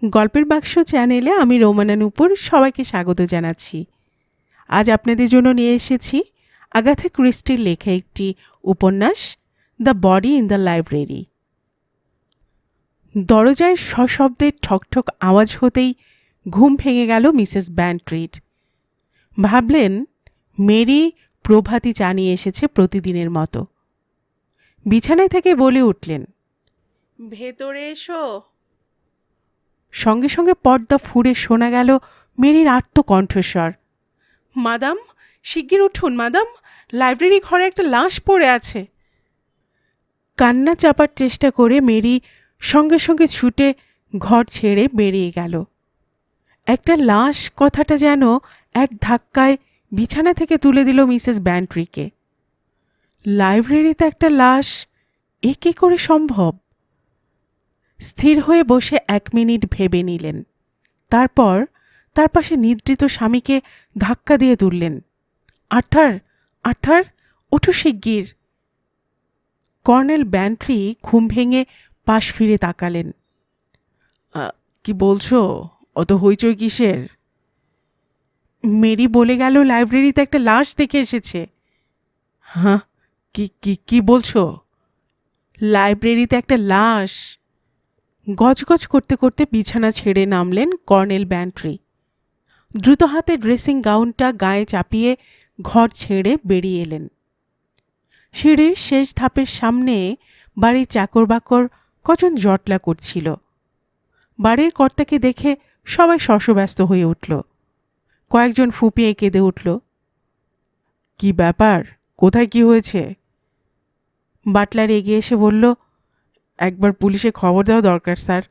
গল্পের বাক্স চ্যানেলে আমি রোমানা নূপুর সবাইকে স্বাগত জানাচ্ছি। আজ আপনাদের জন্য নিয়ে এসেছি আগাথা ক্রিস্টির লেখা একটি উপন্যাস, the body in the library. দরজায় সশব্দের ঠকঠক আওয়াজ হতেই ঘুম ভেঙে গেল মিসেস ব্যান্ট্রির। ভাবলেন মেরি প্রভাতী চা নিয়ে এসেছে প্রতিদিনের মতো। বিছানায় থেকে বলে উঠলেন, ভেতরে এসো। সঙ্গে সঙ্গে পর্দা ফুঁড়ে শোনা গেল মেরির আর্ত কণ্ঠস্বর, মাদাম, শিগগির উঠুন মাদাম, লাইব্রেরি ঘরে একটা লাশ পড়ে আছে। কান্না চাপার চেষ্টা করে মেরি সঙ্গে সঙ্গে ছুটে ঘর ছেড়ে বেরিয়ে গেল। একটা লাশ কথাটা যেন এক ধাক্কায় বিছানা থেকে তুলে দিল মিসেস ব্যান্ট্রিকে। লাইব্রেরিতে একটা লাশ, এ কী করে সম্ভব? স্থির হয়ে বসে 1 মিনিট ভেবে নিলেন। তারপর তার পাশে নিদ্রিত স্বামীকে ধাক্কা দিয়ে তুললেন। আর্থার, আর্থার, ওঠো শিগগির। কর্নেল ব্যান্ট্রি ঘুম ভেঙে পাশ ফিরে তাকালেন। কি বলছো? অত হইচই কিসের? মেরি বলে গেল লাইব্রেরিতে একটা লাশ দেখে এসেছে। হ্যাঁ, কি কি কি বলছো? লাইব্রেরিতে একটা লাশ। গজগজ করতে করতে বিছানা ছেড়ে নামলেন কর্নেল ব্যান্ট্রি। দ্রুত হাতে ড্রেসিং গাউনটা গায়ে চাপিয়ে ঘর ছেড়ে বেরিয়ে এলেন। সিঁড়ির শেষ ধাপের সামনে বাড়ির চাকর বাকর কজন জটলা করছিল। বাড়ির কর্তাকে দেখে সবাই শশব্যস্ত হয়ে উঠল। কয়েকজন ফুঁপিয়ে কেঁদে উঠল। কি ব্যাপার? কোথায় কি হয়েছে? বাটলার এগিয়ে এসে বলল, একবার পুলিশে খবর দেওয়া দরকার স্যার।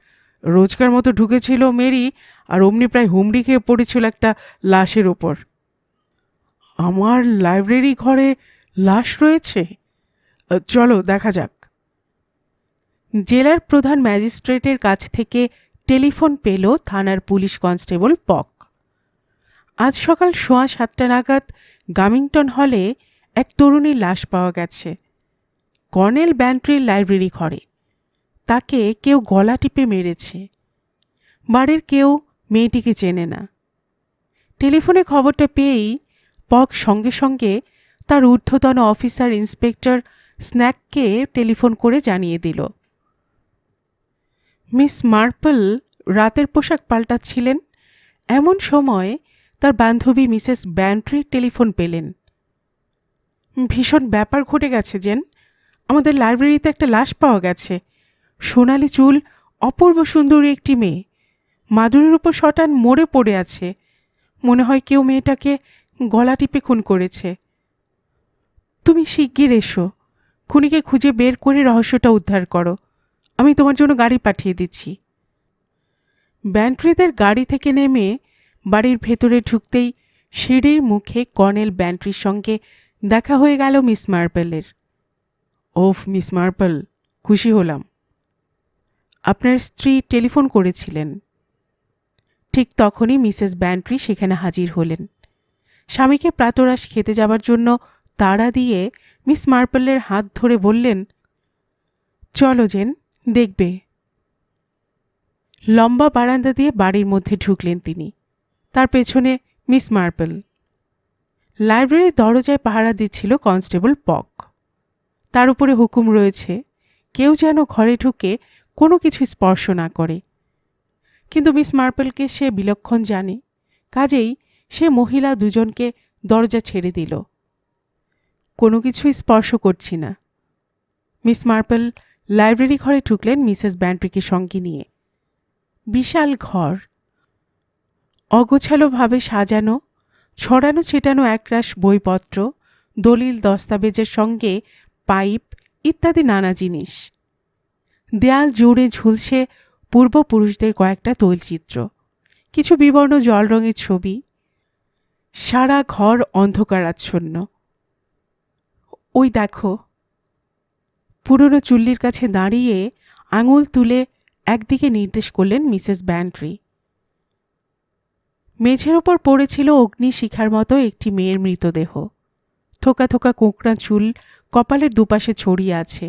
রোজকার মতো ঢুকেছিল মেরি, আর অমনি প্রায় হুমড়ি খেয়ে পড়েছিল একটা লাশের ওপর। আমার লাইব্রেরি ঘরে লাশ রয়েছে? চলো দেখা যাক। জেলার প্রধান ম্যাজিস্ট্রেটের কাছ থেকে টেলিফোন পেল থানার পুলিশ কনস্টেবল পক। আজ সকাল 7:15 নাগাদ গামিংটন হলে এক তরুণীর লাশ পাওয়া গেছে, কর্নেল ব্যান্ট্রির লাইব্রেরি ঘরে। তাকে কেউ গলা টিপে মেরেছে। বাড়ির কেউ মেয়েটিকে চেনে না। টেলিফোনে খবরটা পেয়েই পক সঙ্গে সঙ্গে তার ঊর্ধ্বতন অফিসার ইন্সপেক্টর স্ন্যাককে টেলিফোন করে জানিয়ে দিল। মিস মার্পল রাতের পোশাক পাল্টাচ্ছিলেন। এমন সময় তার বান্ধবী মিসেস ব্যান্ট্রির টেলিফোন পেলেন। ভীষণ ব্যাপার ঘটে গেছে জেন, আমাদের লাইব্রেরিতে একটা লাশ পাওয়া গেছে। সোনালি চুল, অপূর্ব সুন্দরী একটি মেয়ে, মাদুরের উপর শটান মরে পড়ে আছে। মনে হয় কেউ মেয়েটাকে গলা টিপে খুন করেছে। তুমি শিগগির এসো, খুনিকে খুঁজে বের করে রহস্যটা উদ্ধার করো। আমি তোমার জন্য গাড়ি পাঠিয়ে দিচ্ছি। ব্যান্ট্রিদের গাড়ি থেকে নেমে বাড়ির ভেতরে ঢুকতেই সিঁড়ির মুখে কর্নেল ব্যান্ট্রির সঙ্গে দেখা হয়ে গেল মিস মার্পেলের। ওফ মিস মার্পল, খুশি হলাম। আপনার স্ত্রী টেলিফোন করেছিলেন। ঠিক তখনই মিসেস ব্যান্ট্রি সেখানে হাজির হলেন। স্বামীকে প্রাতরাশ খেতে যাবার জন্য তাড়া দিয়ে মিস মার্পলের হাত ধরে বললেন, চলো জেন, দেখবে। লম্বা বারান্দা দিয়ে বাড়ির মধ্যে ঢুকলেন তিনি, তার পেছনে মিস মার্পল। লাইব্রেরির দরজায় পাহারা দিচ্ছিল কনস্টেবল পক। তার উপরে হুকুম রয়েছে কেউ যেন ঘরে ঢুকে কোনো কিছু স্পর্শ না করে। কিন্তু মিস মার্পলকে সে বিলক্ষণ জানে, কাজেই সে মহিলা দুজনকে দরজা ছেড়ে দিল। কোনো কিছুই স্পর্শ করছি না। মিস মার্পল লাইব্রেরি ঘরে ঢুকলেন মিসেস ব্যান্ট্রিকে সঙ্গে নিয়ে। বিশাল ঘর, অগোছালোভাবে সাজানো, ছড়ানো ছেটানো একরাশ বইপত্র, দলিল দস্তাবেজের সঙ্গে পাইপ ইত্যাদি নানা জিনিস। দেয়াল জুড়ে ঝুলছে পূর্বপুরুষদের কয়েকটা তৈলচিত্র, কিছু বিবর্ণ জল রঙের ছবি। সারা ঘর অন্ধকারাচ্ছন্ন। ওই দেখো। পুরনো চুল্লির কাছে দাঁড়িয়ে আঙুল তুলে একদিকে নির্দেশ করলেন মিসেস ব্যান্ট্রি। মেঝের ওপর পড়েছিল অগ্নিশিখার মতো একটি মেয়ের মৃতদেহ। থোকা থোকা কোঁকড়া চুল কপালের দুপাশে ছড়িয়ে আছে।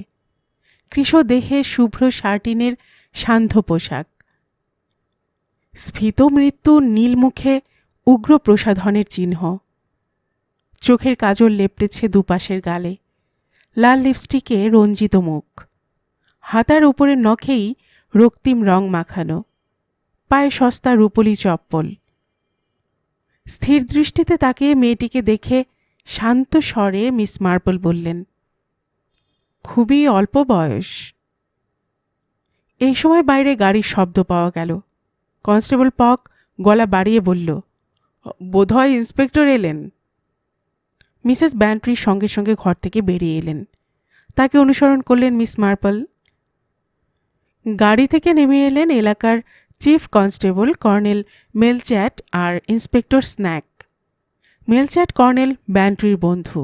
কৃশ দেহে শুভ্র শার্টিনের সান্ধ্য পোশাক। স্ফীত মৃত্যু নীল মুখে উগ্র প্রসাধনের চিহ্ন। চোখের কাজল লেপটেছে দুপাশের গালে, লাল লিপস্টিকে রঞ্জিত মুখ, হাতার উপরের নখেই রক্তিম রং মাখানো, পায়ে সস্তা রূপলি চপ্পল। স্থির দৃষ্টিতে তাকিয়ে মেয়েটিকে দেখে শান্ত স্বরে মিস মার্পল বললেন, খুবই অল্প বয়স। এই সময় বাইরে গাড়ির শব্দ পাওয়া গেল। কনস্টেবল পক গলা বাড়িয়ে বলল, বোধহয় ইন্সপেক্টর এলেন। মিসেস ব্যান্ট্রি সঙ্গে সঙ্গে ঘর থেকে বেরিয়ে এলেন। তাকে অনুসরণ করলেন মিস মার্পল। গাড়ি থেকে নেমে এলেন এলাকার চিফ কনস্টেবল কর্নেল মেলচ্যাট আর ইন্সপেক্টর স্ন্যাক। মেলচ্যাট কর্নেল ব্যান্ট্রির বন্ধু।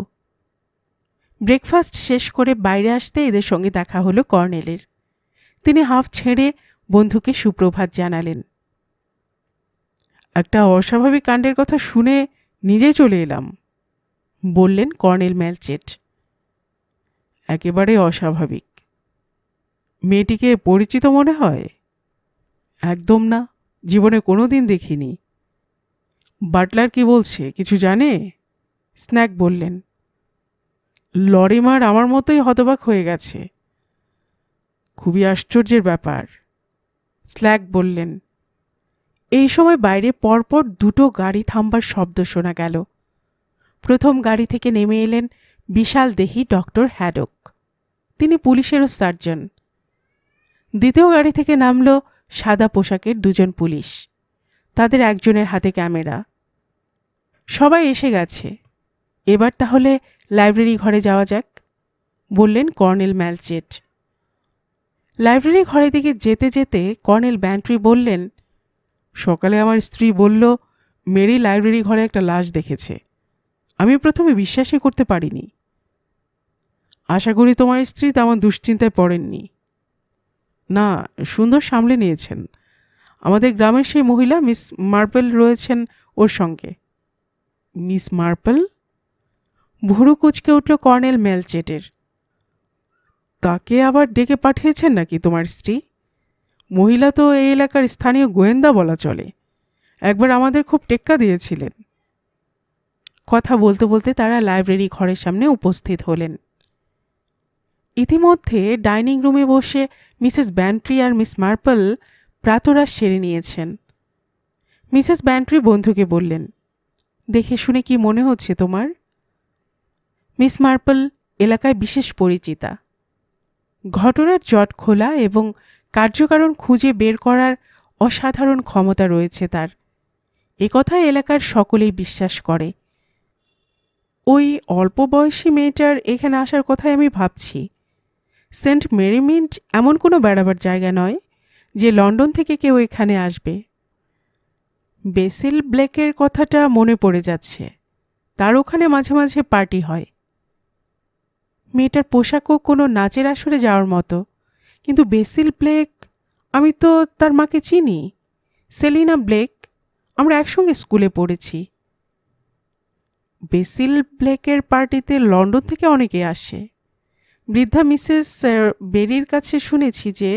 ব্রেকফাস্ট শেষ করে বাইরে আসতে এদের সঙ্গে দেখা হলো কর্নেলের। তিনি হাফ ছেড়ে বন্ধুকে সুপ্রভাত জানালেন। একটা অস্বাভাবিক কাণ্ডের কথা শুনে নিজে চলে এলাম, বললেন কর্নেল মেলচ্যাট। একেবারে অস্বাভাবিক। মেয়েটিকে পরিচিত মনে হয়? একদম না, জীবনে কোনোদিন দেখিনি। বাটলার কি বলছে, কিছু জানে? স্ন্যাক বললেন। লরিমার আমার মতোই হতবাক হয়ে গেছে। খুবই আশ্চর্যের ব্যাপার, স্ল্যাক বললেন। এই সময় বাইরে পরপর দুটো গাড়ি থামবার শব্দ শোনা গেল। প্রথম গাড়ি থেকে নেমে এলেন বিশাল দেহী ডক্টর হ্যাডক। তিনি পুলিশেরও সার্জন। দ্বিতীয় গাড়ি থেকে নামল সাদা পোশাকের দুজন পুলিশ। তাদের একজনের হাতে ক্যামেরা। সবাই এসে গেছে, এবার তাহলে লাইব্রেরি ঘরে যাওয়া যাক, বললেন কর্নেল মেলচ্যাট। লাইব্রেরি ঘরের দিকে যেতে যেতে কর্নেল ব্যান্ট্রি বললেন, সকালে আমার স্ত্রী বলল মেরি লাইব্রেরি ঘরে একটা লাশ দেখেছে। আমি প্রথমে বিশ্বাসই করতে পারিনি। আশা করি তোমার স্ত্রী তেমন দুশ্চিন্তায় পড়েননি। না, সুন্দর সামলে নিয়েছেন। আমাদের গ্রামের সেই মহিলা মিস মার্পল রয়েছেন ওর সঙ্গে। Miss Marple? ভুরু কুচকে উঠল কর্নেল মেলচ্যাটের। তাকে আবার ডেকে পাঠিয়েছেন নাকি তোমার স্ত্রী? মহিলা তো এই এলাকার স্থানীয় গোয়েন্দা বলা চলে। একবার আমাদের খুব টেক্কা দিয়েছিলেন। কথা বলতে বলতে তারা লাইব্রেরি ঘরের সামনে উপস্থিত হলেন। ইতিমধ্যে ডাইনিং রুমে বসে মিসেস ব্যান্ট্রি আর মিস মার্পল প্রাতরাশ সেরে নিয়েছেন। মিসেস ব্যান্ট্রি বন্ধুকে বললেন, দেখে শুনে কি মনে হচ্ছে তোমার? মিস মার্পল এলাকায় বিশেষ পরিচিতা। ঘটনার জট খোলা এবং কার্যকারণ খুঁজে বের করার অসাধারণ ক্ষমতা রয়েছে তার। একথায় এলাকার সকলেই বিশ্বাস করে। ওই অল্প বয়সী মেয়েটার এখানে আসার কথাই আমি ভাবছি। সেন্ট মেরিমিন্ট এমন কোনো বেড়াবার জায়গা নয় যে লন্ডন থেকে কেউ এখানে আসবে। বেসিল ব্লেকের কথাটা মনে পড়ে যাচ্ছে, তার ওখানে মাঝে মাঝে পার্টি হয়। মেয়েটার পোশাকও কোনো নাচের আসরে যাওয়ার মতো। কিন্তু বেসিল ব্লেক, আমি তো তার মাকে চিনি, সেলিনা ব্লেক, আমরা একসঙ্গে স্কুলে পড়েছি। বেসিল ব্লেকের পার্টিতে লন্ডন থেকে অনেকে আসে। বৃদ্ধা মিসেস বেরির কাছে শুনেছি যে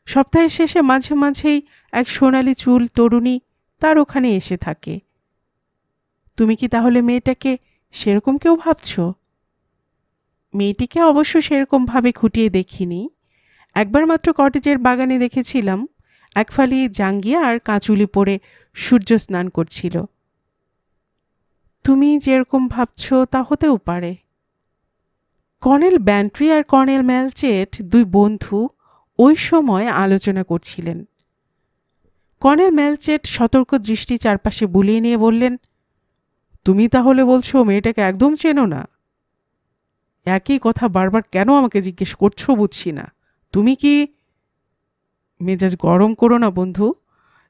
সপ্তাহের শেষে মাঝে মাঝেই এক সোনালি চুল তরুণী তার ওখানে এসে থাকে। তুমি কি তাহলে মেয়েটাকে সেরকম কেউ ভাবছ? মেয়েটিকে অবশ্য সেরকমভাবে খুঁটিয়ে দেখিনি। একবার মাত্র কটেজের বাগানে দেখেছিলাম, একফালি জাঙ্গিয়া আর কাঁচুলি পরে সূর্য স্নান করছিল। তুমি যেরকম ভাবছ তা হতেও পারে। কর্নেল ব্যান্ট্রি আর কর্নেল মেলচ্যাট দুই বন্ধু ওই সময় আলোচনা করছিলেন। কর্নেল মেলচ্যাট সতর্ক দৃষ্টি চারপাশে বুলিয়ে নিয়ে বললেন, তুমি তাহলে বলছো মেয়েটাকে একদম চেনো না? একই কথা বারবার কেন আমাকে জিজ্ঞেস করছো বুঝছি না। তুমি কি? মেজাজ গরম করো না বন্ধু,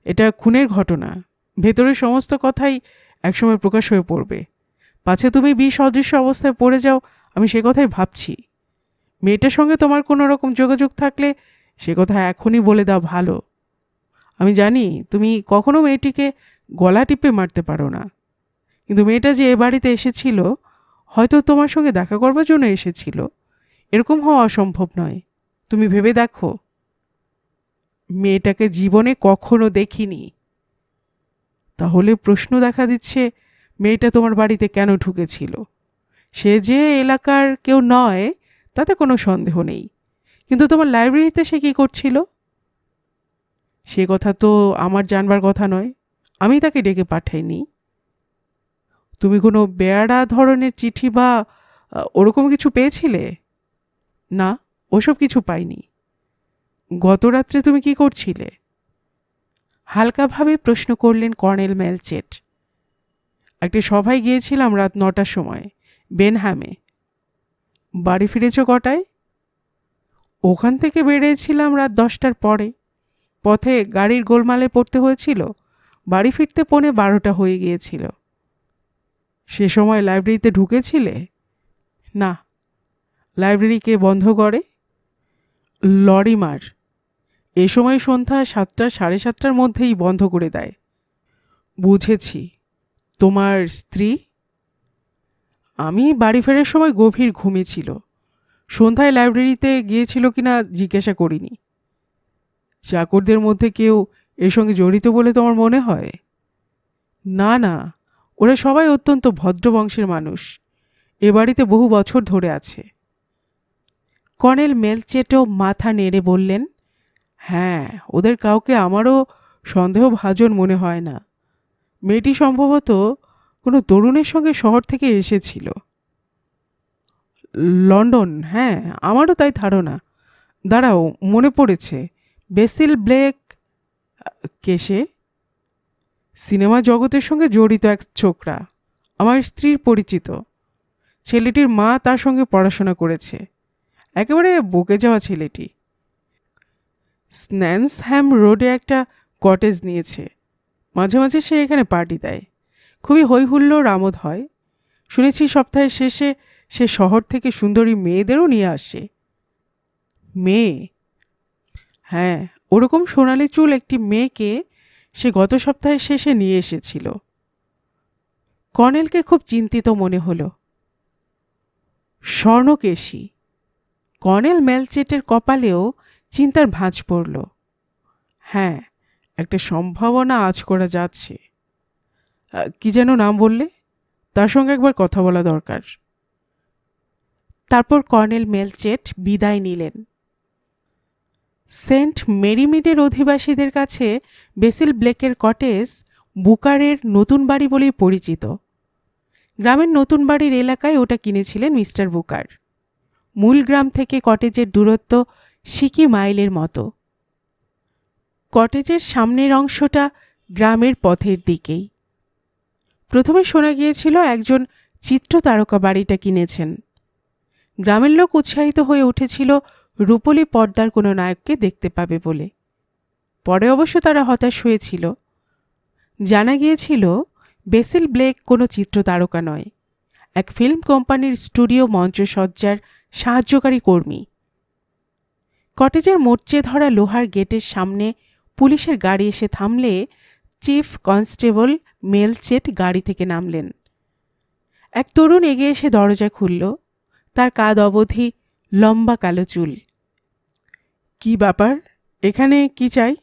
এটা খুনের ঘটনা। ভেতরের সমস্ত কথাই একসময় প্রকাশ হয়ে পড়বে। পাছে তুমি বিষ অদৃশ্য অবস্থায় পড়ে যাও, আমি সে কথাই ভাবছি। মেয়েটার সঙ্গে তোমার কোনো রকম যোগাযোগ থাকলে সে কথা এখনই বলে দাও ভালো। আমি জানি তুমি কখনো মেয়েটিকে গলা টিপে মারতে পারো না, কিন্তু মেয়েটা যে এ বাড়িতে এসেছিল, হয়তো তোমার সঙ্গে দেখা করবার জন্য এসেছিল। এরকম হওয়া অসম্ভব নয়। তুমি ভেবে দেখো। মেয়েটাকে জীবনে কখনো দেখিনি। তাহলে প্রশ্ন দেখা দিচ্ছে, মেয়েটা তোমার বাড়িতে কেন ঢুকেছিল? সে যে এলাকার কেউ নয় তাতে কোনো সন্দেহ নেই, কিন্তু তোমার লাইব্রেরিতে সে কী করছিল? সে কথা তো আমার জানবার কথা নয়, আমি তাকে ডেকে পাঠাইনি। তুমি কোনো বেয়াড়া ধরনের চিঠি বা ওরকম কিছু পেয়েছিলে? না, ওসব কিছু পাইনি। গত রাত্রে তুমি কি করছিলে? হালকাভাবে প্রশ্ন করলেন কর্নেল মেলচেট। একটা সভায় গিয়েছিলাম রাত 9টার সময়, বেনহ্যামে। বাড়ি ফিরেছ কটায়? ওখান থেকে বেরিয়েছিলাম রাত 10টার পরে। পথে গাড়ির গোলমালে পড়তে হয়েছিল, বাড়ি ফিরতে 11:45 হয়ে গিয়েছিল। সে সময় লাইব্রেরিতে ঢুকেছিলে? না। লাইব্রেরি কে বন্ধ করে? লরিমার। এ সময় সন্ধ্যা 7টা 7:30টার মধ্যেই বন্ধ করে দেয়। বুঝেছি। তোমার স্ত্রী? আমি বাড়ি ফেরার সময় গভীর ঘুমিয়েছিল। সন্ধ্যায় লাইব্রেরিতে গিয়েছিল কিনা জিজ্ঞাসা করিনি। চাকরদের মধ্যে কেউ এর সঙ্গে জড়িত বলে তোমার মনে হয়? না না, ওরা সবাই অত্যন্ত ভদ্র বংশের মানুষ, এ বাড়িতে বহু বছর ধরে আছে। কর্নেল মেলচেটও মাথা নেড়ে বললেন, হ্যাঁ, ওদের কাউকে আমারও সন্দেহভাজন মনে হয় না। মেয়েটি সম্ভবত কোনো তরুণের সঙ্গে শহর থেকে এসেছিল। লন্ডন? হ্যাঁ, আমারও তাই ধারণা। দাঁড়াও, মনে পড়েছে, বেসিল ব্লেক। কে সে? সিনেমা জগতের সঙ্গে জড়িত এক ছোকরা, আমার স্ত্রীর পরিচিত। ছেলেটির মা তার সঙ্গে পড়াশোনা করেছে। একেবারে বকে যাওয়া ছেলেটি। স্ন্যান্সহ্যাম রোডে একটা কটেজ নিয়েছে। মাঝে মাঝে সে এখানে পার্টি দেয়। খুবই হৈহুল্লোড় আমোদ হয়। শুনেছি সপ্তাহের শেষে সে শহর থেকে সুন্দরী মেয়েদেরও নিয়ে আসে। মেয়ে? হ্যাঁ, ওরকম সোনালি চুল একটি মেয়েকে সে গত সপ্তাহের শেষে নিয়ে এসেছিল। কর্নেলকে খুব চিন্তিত মনে হলো। স্বর্ণকেশী। কর্নেল মেলচেটের কপালেও চিন্তার ভাঁজ পড়ল। হ্যাঁ, একটা সম্ভাবনা আজ করা যাচ্ছে। কি যেন নাম বললে? তার সঙ্গে একবার কথা বলা দরকার। তারপর কর্নেল মেলচেট বিদায় নিলেন। সেন্ট মেরিমিডের অধিবাসীদের কাছে বেসিল ব্লেকের কটেজ বুকারের নতুন বাড়ি বলেই পরিচিত। গ্রামের নতুন বাড়ির এলাকায় ওটা কিনেছিলেন মিস্টার বুকার। মূল গ্রাম থেকে কটেজের দূরত্ব সিকি মাইলের মতো। কটেজের সামনের অংশটা গ্রামের পথের দিকেই। প্রথমে শোনা গিয়েছিল একজন চিত্র তারকা বাড়িটা কিনেছেন। গ্রামের লোক উৎসাহিত হয়ে উঠেছিল রূপলি পর্দার কোনো নায়ককে দেখতে পাবে বলে। পরে অবশ্য তারা হতাশ হয়েছিল। জানা গিয়েছিল বেসিল ব্লেক কোনো চিত্র তারকা নয়, এক ফিল্ম কোম্পানির স্টুডিও মঞ্চসজ্জার সাহায্যকারী কর্মী। কটেজের মোর্চে ধরা লোহার গেটের সামনে পুলিশের গাড়ি এসে থামলে চিফ কনস্টেবল মেলচেট গাড়ি থেকে নামলেন। এক তরুণ এগিয়ে এসে দরজা খুলল। তার কাঁধ অবধি লম্বা কালো চুল। কি ব্যাপার, এখানে কি চাই?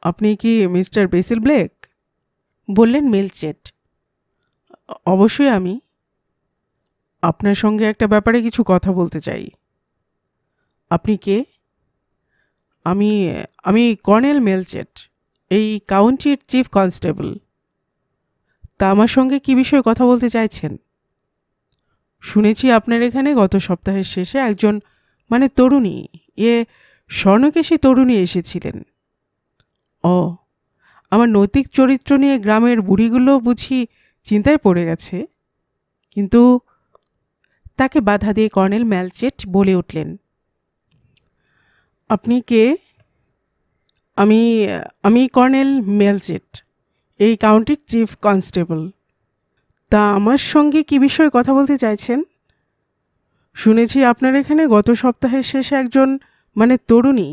আপনি কি মিস্টার বেসিল ব্লেক? বললেন মেলচেট। অবশ্যই আমি। আপনার সঙ্গে একটা ব্যাপারে কিছু কথা বলতে চাই। আপনি কে? আমি আমি কর্নেল মেলচেট, এই কাউন্টির চিফ কনস্টেবল। তা আমার সঙ্গে কি বিষয়ে কথা বলতে চাইছেন? শুনেছি আপনার এখানে গত সপ্তাহের শেষে একজন, মানে তরুণী, স্বর্ণকেশী তরুণী এসেছিলেন। ও, আমার নৈতিক চরিত্র নিয়ে গ্রামের বুড়িগুলো বুঝি চিন্তায় পড়ে গেছে। কিন্তু তাকে বাধা দিয়ে কর্নেল মেলচেট বলে উঠলেন, আপনি কে? আমি আমি কর্নেল মেলচেট, এই কাউন্টির চিফ কনস্টেবল। তা আমার সঙ্গে কি বিষয়ে কথা বলতে চাইছেন? শুনেছি আপনার এখানে গত সপ্তাহের শেষে একজন, মানে তরুণী,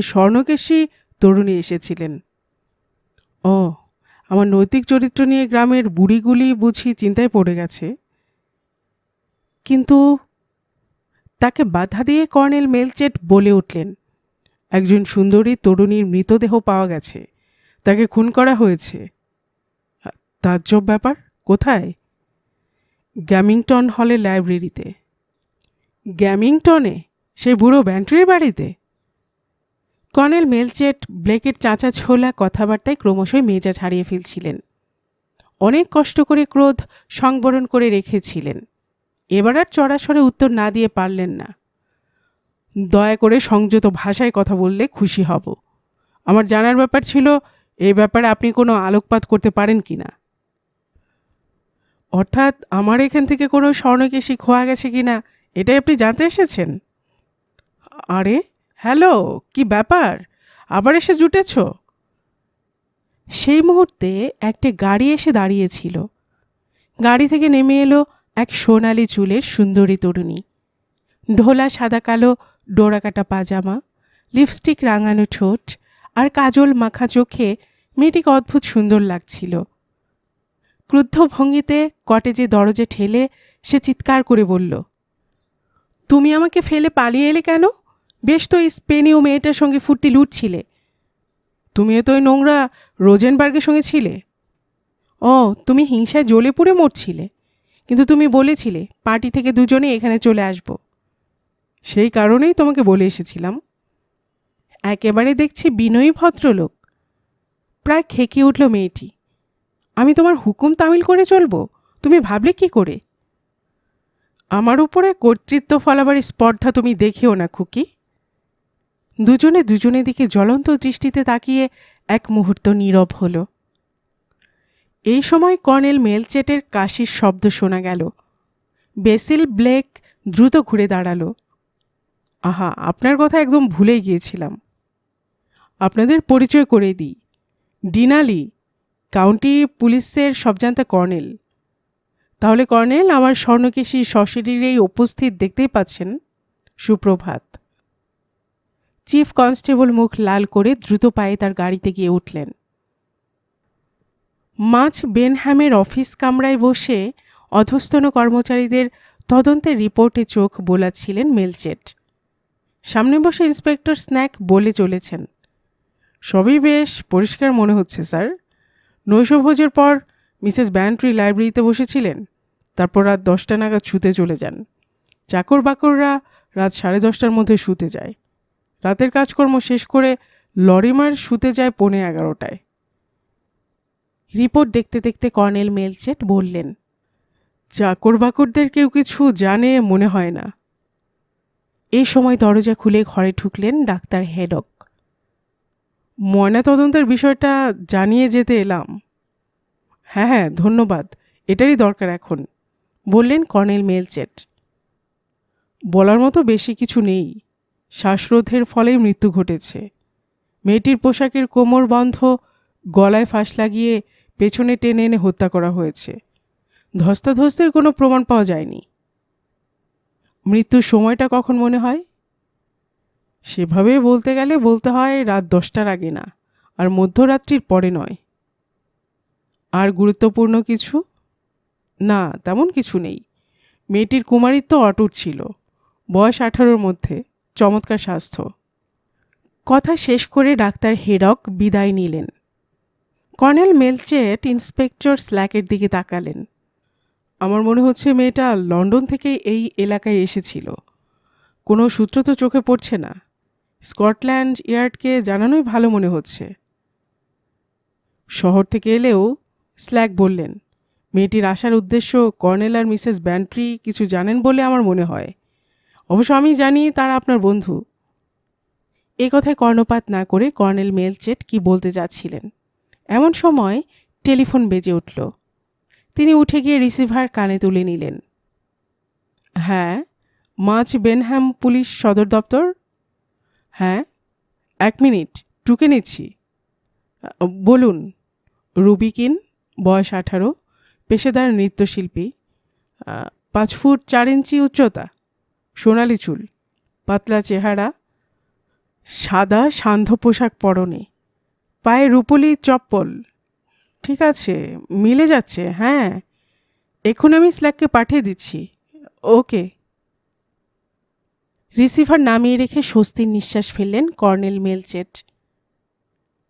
স্বর্ণকেশী তরুণী এসেছিলেন। ও, আমার নৈতিক চরিত্র নিয়ে গ্রামের বুড়িগুলি বুঝি চিন্তায় পড়ে গেছে। কিন্তু তাকে বাধা দিয়ে কর্নেল মেলচেট বলে উঠলেন, একজন সুন্দরী তরুণীর মৃতদেহ পাওয়া গেছে। তাকে খুন করা হয়েছে। তাজ্জব ব্যাপার। কোথায়? গ্যামিংটন হলের লাইব্রেরিতে। গ্যামিংটনে? সেই বুড়ো ব্যান্ট্রির বাড়িতে? কর্নেল মেলচেট ব্লেকের চাচা ছোলা কথাবার্তায় ক্রমশই মেজাজ হারিয়ে ফেলছিলেন। অনেক কষ্ট করে ক্রোধ সংবরণ করে রেখেছিলেন, এবার আর চড়াসড়ে উত্তর না দিয়ে পারলেন না। দয়া করে সংযত ভাষায় কথা বললে খুশি হব। আমার জানার ব্যাপার ছিল এই ব্যাপারে আপনি কোনো আলোকপাত করতে পারেন কি না। অর্থাৎ আমার এখান থেকে কোনো স্বর্ণকেশী খোয়া গেছে কি না এটাই আপনি জানতে এসেছেন? আরে হ্যালো, কি ব্যাপার, আবার এসে জুটেছ? সেই মুহূর্তে একটা গাড়ি এসে দাঁড়িয়েছিল। গাড়ি থেকে নেমে এলো এক সোনালি চুলের সুন্দরী তরুণী। ঢোলা সাদা কালো ডোরাকাটা পাজামা, লিপস্টিক রাঙানো ঠোঁট আর কাজল মাখা চোখে মেয়েটিকে অদ্ভুত সুন্দর লাগছিল। ক্রুদ্ধ ভঙ্গিতে কটেজে দরজা ঠেলে সে চিৎকার করে বলল, তুমি আমাকে ফেলে পালিয়ে এলে কেন? বেশ তো এই স্পেনীয় মেয়েটার সঙ্গে ফুর্তি লুটছিলে। তুমিও তো ওই নোংরা রোজেনবার্গের সঙ্গে ছিলে। ও, তুমি হিংসায় জ্বলে পুড়ে মরছিলে, কিন্তু তুমি বলেছিলে পার্টি থেকে দুজনে এখানে চলে আসব। সেই কারণেই তোমাকে বলে এসেছিলাম। একেবারে দেখছি বিনয়ী ভদ্রলোক। প্রায় খেকে উঠল মেয়েটি। আমি তোমার হুকুম তামিল করে চলব? তুমি ভাবলে কি করে? আমার উপরে কর্তৃত্ব ফলাবার স্পর্ধা তুমি দেখিও না খুকি। দুজনে দুজনের দিকে জ্বলন্ত দৃষ্টিতে তাকিয়ে এক মুহূর্ত নীরব হল। এই সময় কর্নেল মেলচেটের কাশির শব্দ শোনা গেল। বেসিল ব্লেক দ্রুত ঘুরে দাঁড়ালো। আহা, আপনার কথা একদম ভুলেই গিয়েছিলাম। আপনাদের পরিচয় করে দিই। ডিনালি, কাউন্টি পুলিশের সবজান্তা কর্নেল। তাহলে কর্নেল, আমার স্বর্ণকেশী সশরীরেই উপস্থিত দেখতেই পাচ্ছেন। সুপ্রভাত। চিফ কনস্টেবল মুখ লাল করে দ্রুত পায়ে তার গাড়িতে গিয়ে উঠলেন। মাছ বেনহ্যামের অফিস কামরায় বসে অধস্তন কর্মচারীদের তদন্তের রিপোর্টে চোখ বোলাচ্ছিলেন মেলচেট। সামনে বসে ইন্সপেক্টর স্ন্যাক বলে চলেছেন, সবই বেশ পরিষ্কার মনে হচ্ছে স্যার। নৈশভোজের পর মিসেস ব্যান্ট্রি লাইব্রেরিতে বসেছিলেন, তারপর রাত 10টা নাগাদ শুতে চলে যান। চাকর বাকররা রাত 10:30টার মধ্যে শুতে যায়। রাতের কাজকর্ম শেষ করে লরিমার শুতে যায় 11:15টায়। রিপোর্ট দেখতে দেখতে কর্নেল মেলচেট বললেন, চাকর বাকরদের কেউ কিছু জানে মনে হয় না। এই সময় দরজা খুলে ঘরে ঢুকলেন ডাক্তার হেডক। ময়নাতদন্তের বিষয়টা জানিয়ে যেতে এলাম। হ্যাঁ হ্যাঁ, ধন্যবাদ, এটারই দরকার এখন, বললেন কর্নেল মেলচেট। বলার মতো বেশি কিছু নেই। শ্বাসরোধের ফলেই মৃত্যু ঘটেছে। মেয়েটির পোশাকের কোমর বন্ধ, গলায় ফাঁস লাগিয়ে পেছনে টেনে এনে হত্যা করা হয়েছে। ধস্তাধস্তের কোনো প্রমাণ পাওয়া যায়নি। মৃত্যুর সময়টা কখন মনে হয়? সেভাবে বলতে গেলে বলতে হয় রাত 10টার আগে না, আর মধ্যরাত্রির পরে নয়। আর গুরুত্বপূর্ণ কিছু? না, তেমন কিছু নেই। মেয়েটির কুমারিত্ব অটুট ছিল, বয়স 18-র মধ্যে, চমৎকার স্বাস্থ্য। কথা শেষ করে ডাক্তার হেডক বিদায় নিলেন। কর্নেল মেলচেট ইন্সপেক্টর স্ল্যাকের দিকে তাকালেন। আমার মনে হচ্ছে মেয়েটা লন্ডন থেকে এই এলাকায় এসেছিল। কোনো সূত্র তো চোখে পড়ছে না। স্কটল্যান্ড ইয়ার্ডকে জানানোই ভালো মনে হচ্ছে। শহর থেকে এলেও, স্ল্যাক বললেন, মেয়েটির আসার উদ্দেশ্য কর্নেল আর মিসেস ব্যান্ট্রি কিছু জানেন বলে আমার মনে হয়। অবশ্য আমি জানি তারা আপনার বন্ধু। এ কথায় কর্ণপাত না করে কর্নেল মেলচেট কি বলতে যাচ্ছিলেন, এমন সময় টেলিফোন বেজে উঠল। তিনি উঠে গিয়ে রিসিভার কানে তুলে নিলেন। হ্যাঁ, মাছ বেনহ্যাম পুলিশ সদর দপ্তর। হ্যাঁ, 1 মিনিট, টুকে নিচ্ছি। বলুন। রুবিকিন, বয়স 18, পেশাদার নৃত্যশিল্পী, 5 ফুট 4 ইঞ্চি উচ্চতা, সোনালি চুল, পাতলা চেহারা, সাদা সান্ধ্য পোশাক পরনে, পায়ে রুপোলি চপ্পল। ঠিক আছে, মিলে যাচ্ছে। হ্যাঁ, এখন আমি স্ল্যাককে পাঠিয়ে দিচ্ছি। ওকে। রিসিভার নামিয়ে রেখে স্বস্তির নিঃশ্বাস ফেললেন কর্নেল মেলচেট।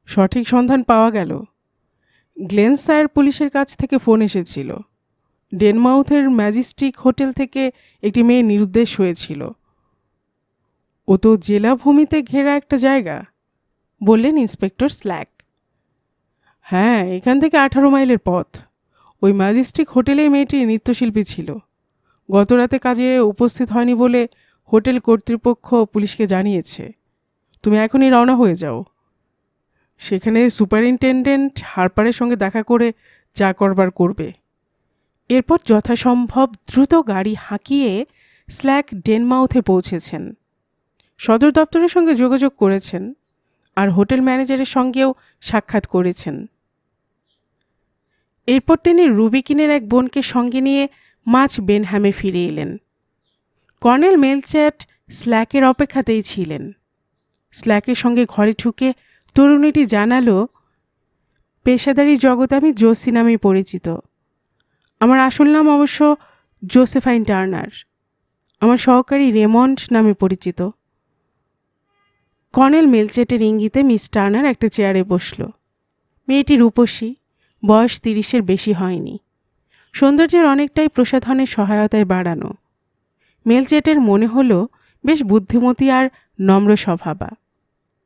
সঠিক সন্ধান পাওয়া গেল। গ্লেনশায়ার পুলিশের কাছ থেকে ফোন এসেছিল। ডেনমাউথের ম্যাজিস্ট্রিক হোটেল থেকে একটি মেয়ে নিরুদ্দেশ হয়েছিল। ও তো জেলাভূমিতে ঘেরা একটা জায়গা, বললেন ইন্সপেক্টর স্ল্যাক। হ্যাঁ, এখান থেকে 18 মাইলের পথ। ওই ম্যাজিস্ট্রিক হোটেলেই মেয়েটি নৃত্যশিল্পী ছিল। গত রাতে কাজে উপস্থিত হয়নি বলে হোটেল কর্তৃপক্ষ পুলিশকে জানিয়েছে। তুমি এখনই রওনা হয়ে যাও। সেখানে সুপারিনটেনডেন্ট হারপারের সঙ্গে দেখা করে যা করবার করবে। এরপর যথাসম্ভব দ্রুত গাড়ি হাঁকিয়ে স্ল্যাক ডেনমাউথে পৌঁছেছেন। সদর দপ্তরের সঙ্গে যোগাযোগ করেছেন আর হোটেল ম্যানেজারের সঙ্গেও সাক্ষাৎ করেছেন। এরপর তিনি রুবিকিনের এক বোনকে সঙ্গে নিয়ে মাছ বেনহ্যামে ফিরে এলেন। কর্নেল মেলচ্যাট স্ল্যাকের অপেক্ষাতেই ছিলেন। স্ল্যাকের সঙ্গে ঘরে ঢুকে তরুণীটি জানালো, পেশাদারি জগতে আমি জোসি নামে পরিচিত। আমার আসল নাম অবশ্য জোসেফাইন টার্নার। আমার সহকারী রেমন্ড নামে পরিচিত। কর্নেল মেলচ্যাটের ইঙ্গিতে মিস টার্নার একটা চেয়ারে বসল। মেয়েটি রূপসী, বয়স 30-এর বেশি হয়নি। সৌন্দর্যের অনেকটাই প্রসাধনের সহায়তায় বাড়ানো। মেলচ্যাটের মনে হলো বেশ বুদ্ধিমতী আর নম্র স্বভাবা।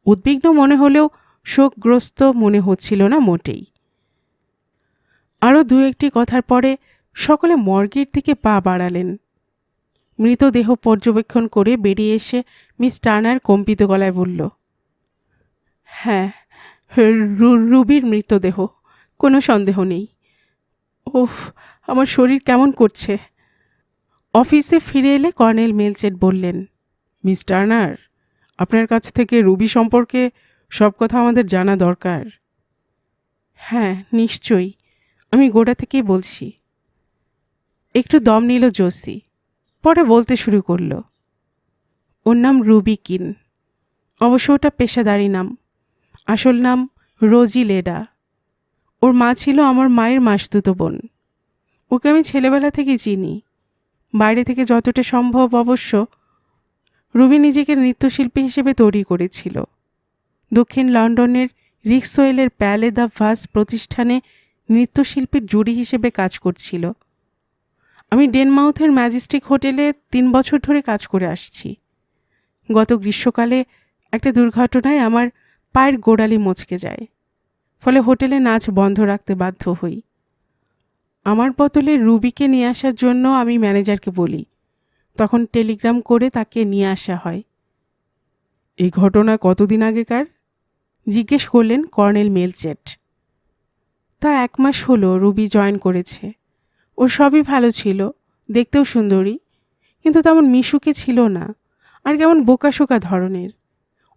উদ্বিগ্ন মনে হলেও শোকগ্রস্ত মনে হচ্ছিল না মোটেই। আরও দু একটি কথার পরে সকলে মর্গের দিকে পা বাড়ালেন। মৃতদেহ পর্যবেক্ষণ করে বেরিয়ে এসে মিস টার্নার কম্পিত গলায় বলল, হ্যাঁ, রুবির মৃতদেহ, কোনো সন্দেহ নেই। ওফ, আমার শরীর কেমন করছে। অফিসে ফিরে এলে কর্নেল মেলচ্যাট বললেন, মিস টার্নার, আপনার কাছ থেকে রুবি সম্পর্কে সব কথা আমাদের জানা দরকার। হ্যাঁ, নিশ্চয়ই, আমি গোড়া থেকেই বলছি। একটু দম নিল জোসি, পরে বলতে শুরু করল, ওর নাম রুবি কিন। অবশ্য ওটা পেশাদারি নাম। আসল নাম রোজি লেডা। ওর মা ছিল আমার মায়ের মাসতুতো বোন। ওকে আমি ছেলেবেলা থেকেই চিনি। বাইরে থেকে যতটা সম্ভব অবশ্য। রুবি নিজেকে নৃত্যশিল্পী হিসেবে তৈরি করেছিল। দক্ষিণ লন্ডনের রিক্সওয়েলের প্যালে দ্য ভাস প্রতিষ্ঠানে নৃত্যশিল্পীর জুরি হিসেবে কাজ করছিল। আমি ডেনমাউথের ম্যাজিস্ট্রিক হোটেলে 3 বছর ধরে কাজ করে আসছি। গত গ্রীষ্মকালে একটা দুর্ঘটনায় আমার পায়ের গোড়ালি মচকে যায়। ফলে হোটেলে নাচ বন্ধ রাখতে বাধ্য হই। আমার বদলে রুবিকে নিয়ে আসার জন্য আমি ম্যানেজারকে বলি। তখন টেলিগ্রাম করে তাকে নিয়ে আসা হয়। এই ঘটনা কতদিন আগেকার? জিজ্ঞেস করলেন কর্নেল মেলচ্যাট। তা 1 মাস হলো রুবি জয়েন করেছে। ওর সবই ভালো ছিল, দেখতেও সুন্দরী, কিন্তু তেমন মিশুকে ছিল না, আর কেমন বোকাশোকা ধরনের।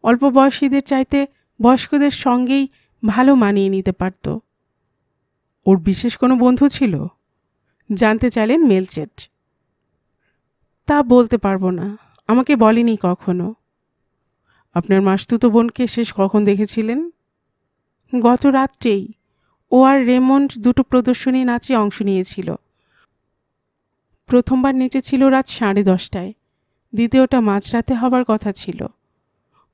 অল্প বয়সীদের চাইতে বয়স্কদের সঙ্গেই ভালো মানিয়ে নিতে পারত। ওর বিশেষ কোনো বন্ধু ছিল? জানতে চাইলেন মেলচ্যাট। তা বলতে পারবো না, আমাকে বলেনি কখনো। আপনার মাসতুতো বোনকে শেষ কখন দেখেছিলেন? গত রাত্রেই। ও আর রেমন্ড দুটো প্রদর্শনী নাচে অংশ নিয়েছিল। প্রথমবার নেচেছিল রাত 10:30টায়, দ্বিতীয়টা মাঝরাতে হবার কথা ছিল।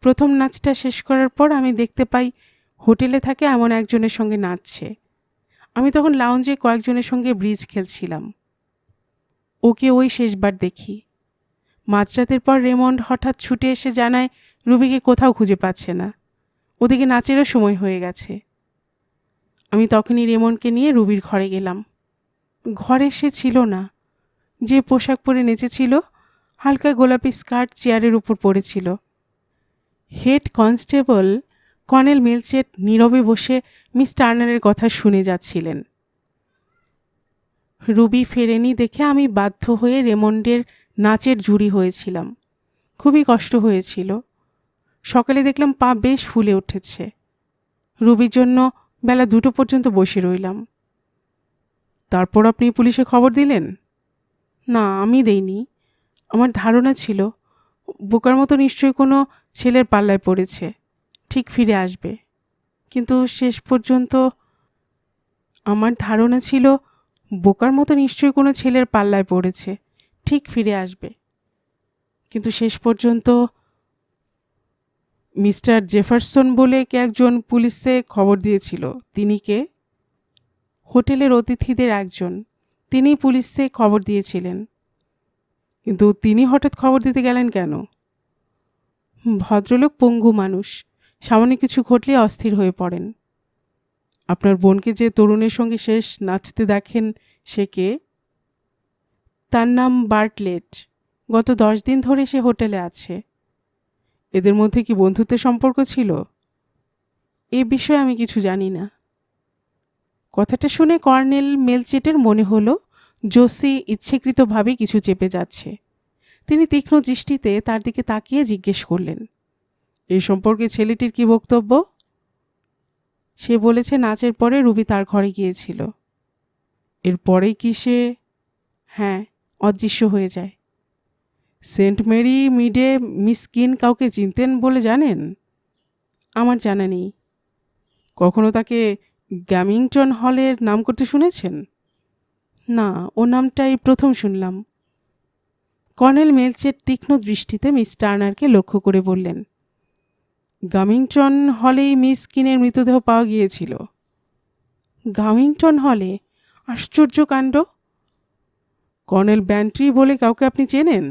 প্রথম নাচটা শেষ করার পর আমি দেখতে পাই হোটেলে থাকে এমন একজনের সঙ্গে নাচছে। আমি তখন লাউঞ্জে কয়েকজনের সঙ্গে ব্রিজ খেলছিলাম। ওকে ওই শেষবার দেখি। মাঝরাতের পর রেমন্ড হঠাৎ ছুটে এসে জানায় রুবিকে কোথাও খুঁজে পাচ্ছে না, ওদিকে নাচেরও সময় হয়ে গেছে। আমি তখনই রেমন্ডকে নিয়ে রুবির ঘরে গেলাম। ঘরে সে ছিল না। যে পোশাক পরে নেচেছিল, হালকা গোলাপি স্কার্ট চেয়ারের উপর পড়েছিল। হেড কনস্টেবল কর্নেল মেলচ্যাট নীরবে বসে মিস টার্নারের কথা শুনে যাচ্ছিলেন। রুবি ফেরেনি দেখে আমি বাধ্য হয়ে রেমন্ডের নাচের জুরি হয়েছিলাম। খুবই কষ্ট হয়েছিল। সকালে দেখলাম পা বেশ ফুলে উঠেছে। রুবির জন্য বেলা 2টো পর্যন্ত বসে রইলাম। তারপর আপনি পুলিশে খবর দিলেন? না, আমি দেইনি। আমার ধারণা ছিল বোকার মতো নিশ্চয়ই কোনো ছেলের পাল্লায় পড়েছে, ঠিক ফিরে আসবে। কিন্তু শেষ পর্যন্ত আমার ধারণা ছিল বোকার মতো নিশ্চয়ই কোনো ছেলের পাল্লায় পড়েছে, ঠিক ফিরে আসবে। কিন্তু শেষ পর্যন্ত মিস্টার জেফারসন বলে কে একজন পুলিশে খবর দিয়েছিল। তিনি কে? হোটেলের অতিথিদের একজন। তিনি পুলিশে খবর দিয়েছিলেন। কিন্তু তিনি হঠাৎ খবর দিতে গেলেন কেন? ভদ্রলোক পঙ্গু মানুষ, সামান্য কিছু ঘটলে অস্থির হয়ে পড়েন। আপনার বোনকে যে তরুণের সঙ্গে শেষ নাচতে দেখেন সে কে? তার নাম বার্টলেট। গত 10 দিন ধরে সে হোটেলে আছে। এদের মধ্যে কি বন্ধুত্বের সম্পর্ক ছিল? এ বিষয়ে আমি কিছু জানি না। কথাটা শুনে কর্নেল মেলচেটের মনে হলো জোসি ইচ্ছাকৃতভাবে কিছু চেপে যাচ্ছে। তিনি তীক্ষ্ণ দৃষ্টিতে তার দিকে তাকিয়ে জিজ্ঞেস করলেন, এই সম্পর্কে ছেলেটির কি বক্তব্য? সে বলেছে নাচের পরে রুবি তার ঘরে গিয়েছিল। এরপরেই কি সে? হ্যাঁ, অদৃশ্য হয়ে যায়। সেন্ট মেরি মিডে মিস কিন কাউকে চিনতেন বলে জানেন? আমার জানা নেই। কখনো তাকে গ্যামিংটন হলের নাম করতে শুনেছেন? না, ও নামটাই প্রথম শুনলাম। কর্নেল মেলচেট তীক্ষ্ণ দৃষ্টিতে মিস টার্নারকে লক্ষ্য করে বললেন, গামিংটন হলেই মিস কিনের মৃতদেহ পাওয়া গিয়েছিল। গামিংটন হলে? আশ্চর্য কাণ্ড। কর্নেল ব্যান্ট্রি বলে কাউকে আপনি চেনেন?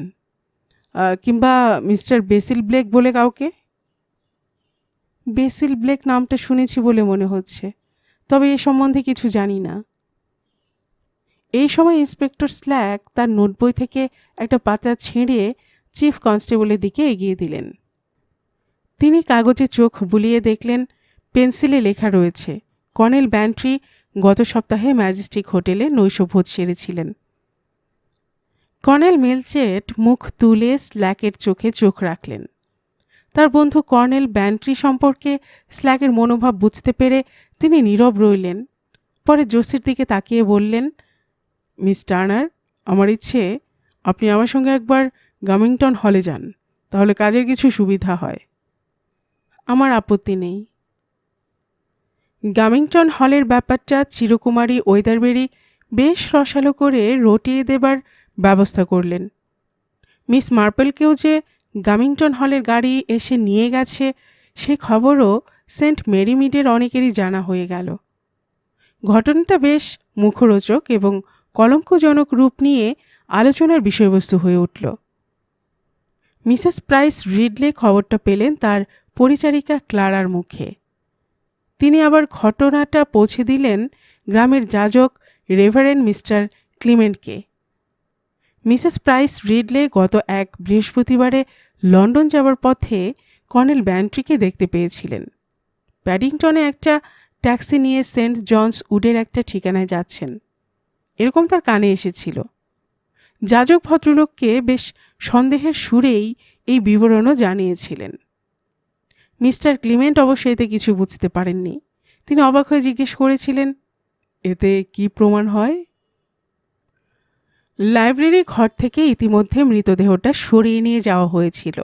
কিংবা মিস্টার বেসিল ব্লেক বলে কাউকে? বেসিল ব্লেক নামটা শুনেছি বলে মনে হচ্ছে, তবে এ সম্বন্ধে কিছু জানি না। এই সময় ইন্সপেক্টর স্ল্যাক তার নোটবই থেকে একটা পাতা ছিঁড়ে চিফ কনস্টেবলের দিকে এগিয়ে দিলেন। তিনি কাগজে চোখ বুলিয়ে দেখলেন পেন্সিলে লেখা রয়েছে, কর্নেল ব্যান্ট্রি গত সপ্তাহে ম্যাজেস্টিক হোটেলে নৈশভোজ সেরেছিলেন। কর্নেল মেলচেট মুখ তুলে স্ল্যাকের চোখে চোখ রাখলেন। তার বন্ধু কর্নেল ব্যান্ট্রি সম্পর্কে স্ল্যাকের মনোভাব বুঝতে পেরে তিনি নীরব রইলেন। পরে জোসির দিকে তাকিয়ে বললেন, মিস টার্নার, আমার ইচ্ছে আপনি আমার সঙ্গে একবার গামিংটন হলে যান, তাহলে কাজের কিছু সুবিধা হয়। আমার আপত্তি নেই। গামিংটন হলের ব্যাপারটা চিরকুমারী ওয়েদারবেরি বেশ রসালো করে রটিয়ে দেবার ব্যবস্থা করলেন। মিস মার্পেলকেও যে গামিংটন হলের গাড়ি এসে নিয়ে গেছে সে খবরও সেন্ট মেরি মিডের অনেকেরই জানা হয়ে গেল। ঘটনাটা বেশ মুখরোচক এবং কলঙ্কজনক রূপ নিয়ে আলোচনার বিষয়বস্তু হয়ে উঠল। মিসেস প্রাইস রিডলে খবরটা পেলেন তার পরিচারিকা ক্লারার মুখে। তিনি আবার ঘটনাটা পৌঁছে দিলেন গ্রামের যাজক রেভারেন্ড মিস্টার ক্লিমেন্টকে। মিসেস প্রাইস রিডলে গত এক বৃহস্পতিবারে লন্ডন যাবার পথে কর্নেল ব্যান্ট্রিকে দেখতে পেয়েছিলেন। প্যাডিংটনে একটা ট্যাক্সি নিয়ে সেন্ট জনস উডের একটা ঠিকানায় যাচ্ছেন, এরকম তার কানে এসেছিল। যাজক ভদ্রলোককে বেশ সন্দেহের সুরেই এই বিবরণও জানিয়েছিলেন। মিস্টার ক্লিমেন্ট অবশ্য এতে কিছু বুঝতে পারেননি। তিনি অবাক হয়ে জিজ্ঞেস করেছিলেন, এতে কি প্রমাণ হয়? লাইব্রেরি ঘর থেকে ইতিমধ্যে মৃতদেহটা সরিয়ে নিয়ে যাওয়া হয়েছিল।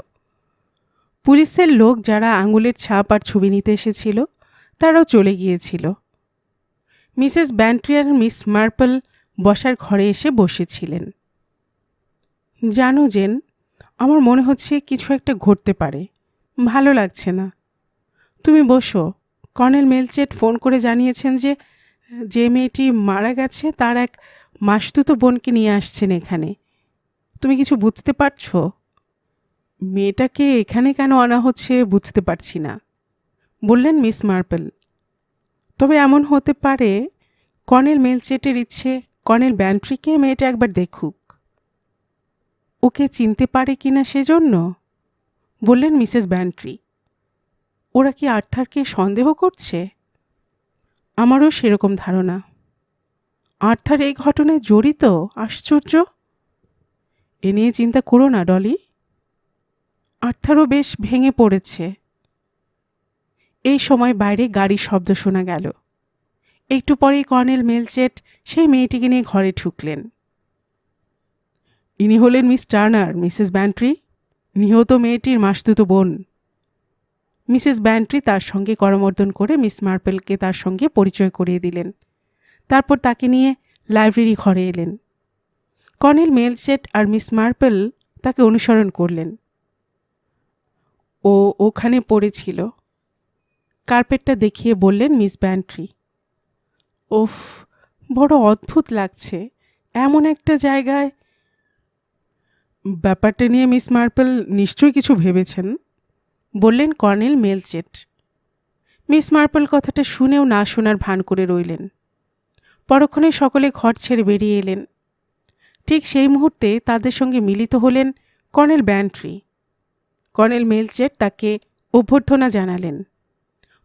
পুলিশের লোক যারা আঙুলের ছাপ আর ছবি নিতে এসেছিল তারাও চলে গিয়েছিল। মিসেস ব্যান্ট্রি আর মিস মার্পল বসার ঘরে এসে বসেছিলেন। জানো জেন, আমার মনে হচ্ছে কিছু একটা ঘটতে পারে। ভালো লাগছে না। তুমি বসো। কর্নেল মেলচেট ফোন করে জানিয়েছেন যে যে মেয়েটি মারা গেছে তার এক মাসতুতো বোনকে নিয়ে আসছেন এখানে। তুমি কিছু বুঝতে পারছো? মেয়েটাকে এখানে কেন আনা হচ্ছে বুঝতে পারছি না, বললেন মিস মার্পল। তবে এমন হতে পারে কর্নেল মেলচেটের ইচ্ছে কর্নেল ব্যান্ট্রিকে মেয়েটা একবার দেখুক। ওকে চিনতে পারে কিনা সেজন্য, বললেন মিসেস ব্যান্ট্রি। ওরা কি আর্থারকে সন্দেহ করছে? আমারও সেরকম ধারণা। আর্থার এই ঘটনায় জড়িত? আশ্চর্য। এ নিয়ে চিন্তা করো না ডলি। আর্থারও বেশ ভেঙে পড়েছে। এই সময় বাইরে গাড়ির শব্দ শোনা গেল। একটু পরেই কর্নেল মেলচেট সেই মেয়েটিকে নিয়ে ঘরে ঢুকলেন। ইনি হলেন মিস টার্নার, মিসেস ব্যান্ট্রি, নিহত মেয়েটির মাসতুতো বোন। মিসেস ব্যান্ট্রি তার সঙ্গে করমর্দন করে মিস মার্পেলকে তার সঙ্গে পরিচয় করিয়ে দিলেন। তারপর তাকে নিয়ে লাইব্রেরি ঘরে এলেন। কর্নেল মেলচেট আর মিস মার্পেল তাকে অনুসরণ করলেন। ও ওখানে পড়েছিল। কার্পেটটা দেখিয়ে বললেন মিস ব্যান্ট্রি। ওফ, বড় অদ্ভুত লাগছে এমন একটা জায়গায়। ব্যাপারটা নিয়ে মিস মার্পল নিশ্চয়ই কিছু ভেবেছেন, বললেন কর্নেল মেলচেট। মিস মার্পল কথাটা শুনেও না শোনার ভান করে রইলেন। পরক্ষণে সকলে ঘর ছেড়ে বেরিয়ে এলেন। ঠিক সেই মুহূর্তে তাদের সঙ্গে মিলিত হলেন কর্নেল ব্যান্ট্রি। কর্নেল মেলচেট তাকে অভ্যর্থনা জানালেন।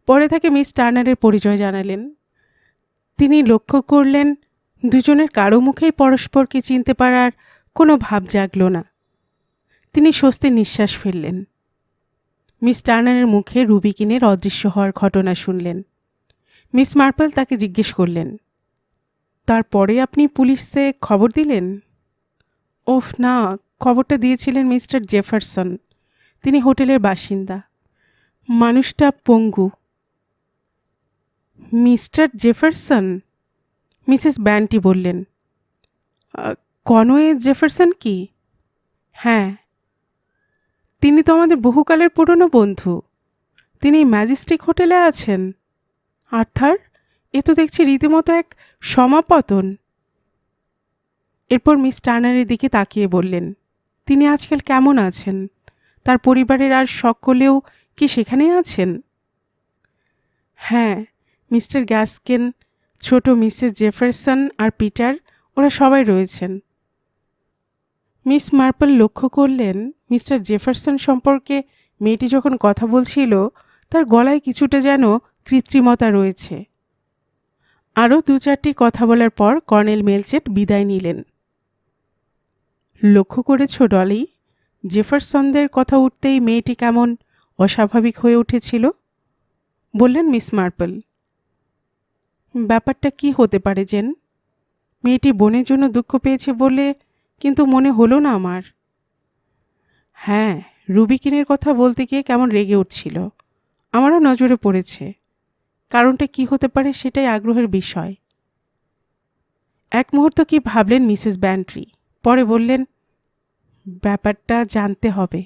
পরে তাকে মিস টার্নারের পরিচয় জানালেন। তিনি লক্ষ্য করলেন দুজনের কারো মুখেই পরস্পরকে চিনতে পারার কোনো ভাব জাগল না। তিনি স্বস্তির নিঃশ্বাস ফেললেন। মিস টার্নারের মুখে রুবিকিনের অদৃশ্য হওয়ার ঘটনা শুনলেন। মিস মার্পল তাকে জিজ্ঞেস করলেন, তারপরে আপনি পুলিশে খবর দিলেন? ওফ না, খবরটা দিয়েছিলেন মিস্টার জেফারসন। তিনি হোটেলের বাসিন্দা। মানুষটা পঙ্গু। Mister Jefferson? মিসেস ব্যান্টি বললেন। কনওয়ে জেফারসন কি? হ্যাঁ, তিনি তো আমাদের বহুকালের পুরনো বন্ধু। তিনি ম্যাজেস্টিক হোটেলে আছেন। আর্থার, এ তো দেখছি রীতিমতো এক সমাপতন। এরপর মিস টার্নারের দিকে তাকিয়ে বললেন, তিনি আজকাল কেমন আছেন? তার পরিবারের আর সকলেও কি সেখানেই আছেন? হ্যাঁ, মিস্টার গ্যাসকেন, ছোট মিসেস জেফারসন আর পিটার, ওরা সবাই রয়েছেন। মিস মার্পল লক্ষ্য করলেন মিস্টার জেফারসন সম্পর্কে মেয়েটি যখন কথা বলছিল তার গলায় কিছুটা যেন কৃত্রিমতা রয়েছে। আরও দু চারটি কথা বলার পর কর্নেল মেলচেট বিদায় নিলেন। লক্ষ্য করেছ ডলি, জেফারসনদের কথা উঠতেই মেয়েটি কেমন অস্বাভাবিক হয়ে উঠেছিল? বললেন মিস মার্পল। ব্যাপারটা কি হতে পারে জেন? মেয়েটি বোনের জন্য দুঃখ পেয়েছে বলে কিন্তু মনে হলো না আমার। হ্যাঁ, রুবিকিনের কথা বলতে গিয়ে কেমন রেগে উঠছিল, আমারও নজরে পড়েছে। কারণটা কি হতে পারে সেটাই আগ্রহের বিষয়। এক মুহূর্ত কি ভাবলেন মিসেস ব্যান্ট্রি, পরে বললেন, ব্যাপারটা জানতে হবে।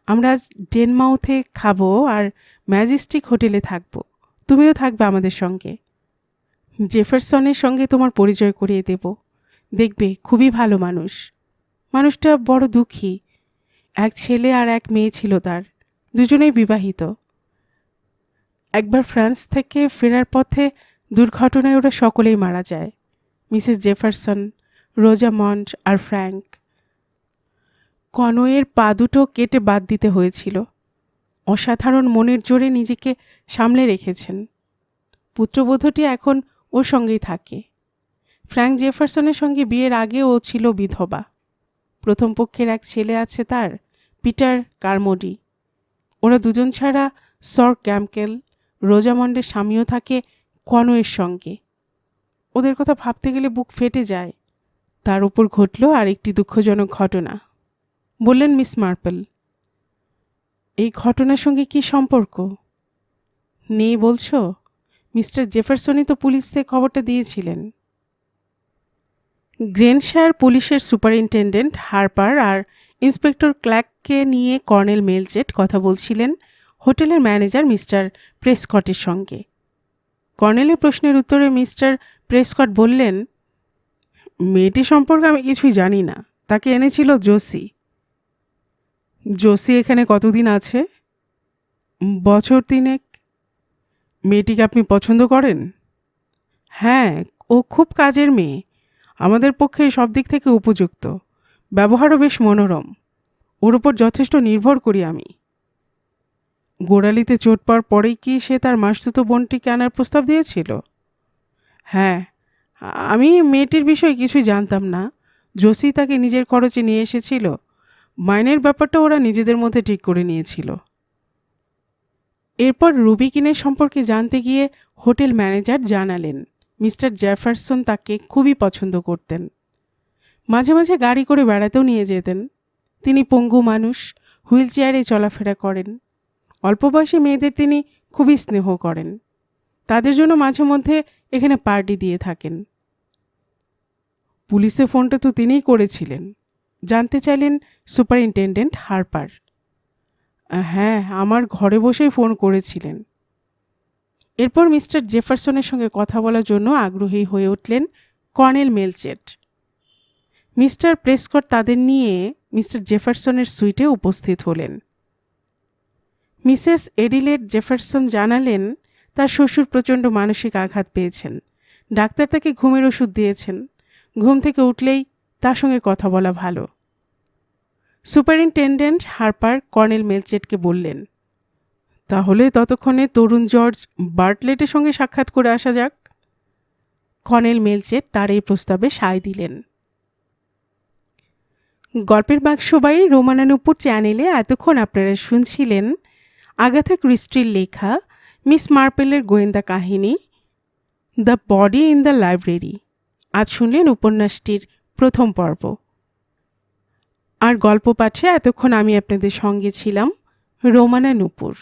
আমরা আজ ডেনমাউথে খাবো আর ম্যাজেস্টিক হোটেলে থাকবো। তুমিও থাকবে আমাদের সঙ্গে। জেফারসনের সঙ্গে তোমার পরিচয় করিয়ে দেব। দেখবে খুবই ভালো মানুষ। মানুষটা বড় দুঃখী। এক ছেলে আর এক মেয়ে ছিল তার, দুজনেই বিবাহিত। একবার ফ্রান্স থেকে ফেরার পথে দুর্ঘটনায় ওরা সকলেই মারা যায়, মিসেস জেফারসন, রোজামন্ড আর ফ্র্যাঙ্ক। কনওয়ের পা দুটো কেটে বাদ দিতে হয়েছিল। অসাধারণ মনের জোরে নিজেকে সামলে রেখেছেন। পুত্রবধূটি এখন ওর সঙ্গেই থাকে। ফ্র্যাঙ্ক জেফারসনের সঙ্গে বিয়ের আগে ও ছিল বিধবা। প্রথম পক্ষের এক ছেলে আছে তার, পিটার কারমোডি। ওরা দুজন ছাড়া সর ক্যাম্পকেল, রোজামন্ডের স্বামীও থাকে কনওয়ের সঙ্গে। ওদের কথা ভাবতে গেলে বুক ফেটে যায়। তার উপর ঘটল আর একটি দুঃখজনক ঘটনা, বললেন মিস মার্পল। এই ঘটনার সঙ্গে কি সম্পর্ক? নেই বলছো? মিস্টার জেফারসনই তো পুলিশে খবরটা দিয়েছিলেন। গ্রেনশায়ার পুলিশের সুপারিনটেন্ডেন্ট হারপার আর ইন্সপেক্টর ক্ল্যাককে নিয়ে কর্নেল মেলচেট কথা বলছিলেন হোটেলের ম্যানেজার মিস্টার প্রেসকটের সঙ্গে। কর্নেলের প্রশ্নের উত্তরে মিস্টার প্রেসকট বললেন, মেয়েটি সম্পর্কে আমি কিছুই জানি না। তাকে এনেছিল জোসি। জোসি এখানে কতদিন আছে? বছর তিনেক। মেয়েটিকে আপনি পছন্দ করেন? হ্যাঁ, ও খুব কাজের মেয়ে। আমাদের পক্ষে সব দিক থেকে উপযুক্ত। ব্যবহারও বেশ মনোরম। ওর উপর যথেষ্ট নির্ভর করি আমি। গোড়ালিতে চোট পাওয়ার পরেই কি সে তার মাসতুতো বোনটিকে আনার প্রস্তাব দিয়েছিল? হ্যাঁ, আমি মেয়েটির বিষয়ে কিছুই জানতাম না। জোসি তাকে নিজের খরচে নিয়ে এসেছিল। মাইনের ব্যাপারটা ওরা নিজেদের মধ্যে ঠিক করে নিয়েছিল। এরপর রুবিকিনের সম্পর্কে জানতে গিয়ে হোটেল ম্যানেজার জানালেন মিস্টার জেফারসন তাকে খুবই পছন্দ করতেন। মাঝে মাঝে গাড়ি করে বেড়াতেও নিয়ে যেতেন। তিনি পঙ্গু মানুষ, হুইল চেয়ারে চলাফেরা করেন। অল্প বয়সী মেয়েদের তিনি খুবই স্নেহ করেন। তাদের জন্য মাঝে মধ্যে এখানে পার্টি দিয়ে থাকেন। পুলিশে ফোনটা তো তিনিই করেছিলেন, জানতে চাইলেন সুপারিনটেন্ডেন্ট হারপার। হ্যাঁ, আমার ঘরে বসেই ফোন করেছিলেন। এরপর মিস্টার জেফারসনের সঙ্গে কথা বলার জন্য আগ্রহী হয়ে উঠলেন কর্নেল মেলচেট। মিস্টার প্রেসকট তাদের নিয়ে মিস্টার জেফারসনের সুইটে উপস্থিত হলেন। মিসেস এডিলেড জেফারসন জানালেন তার শ্বশুর প্রচণ্ড মানসিক আঘাত পেয়েছেন। ডাক্তার তাকে ঘুমের ওষুধ দিয়েছেন। ঘুম থেকে উঠলেই তার সঙ্গে কথা বলা ভালো। সুপারিনটেন্ডেন্ট হার্পার কর্নেল মেলচেটকে বললেন, তাহলে ততক্ষণে তরুণ জর্জ বার্টলেটের সঙ্গে সাক্ষাৎ করে আসা যাক। কর্নেল মেলচেট তার এই প্রস্তাবে সায় দিলেন। গল্পের বাক্সবাই রোমানানুপুর চ্যানেলে এতক্ষণ আপনারা শুনছিলেন আগাথা ক্রিস্টির লেখা মিস মার্পেলের গোয়েন্দা কাহিনী the body in the library. আজ শুনলেন উপন্যাসটির প্রথম পর্ব। আর গল্প পাঠে এতক্ষণ আমি আপনাদের সঙ্গে ছিলাম রোমানা নুপুর।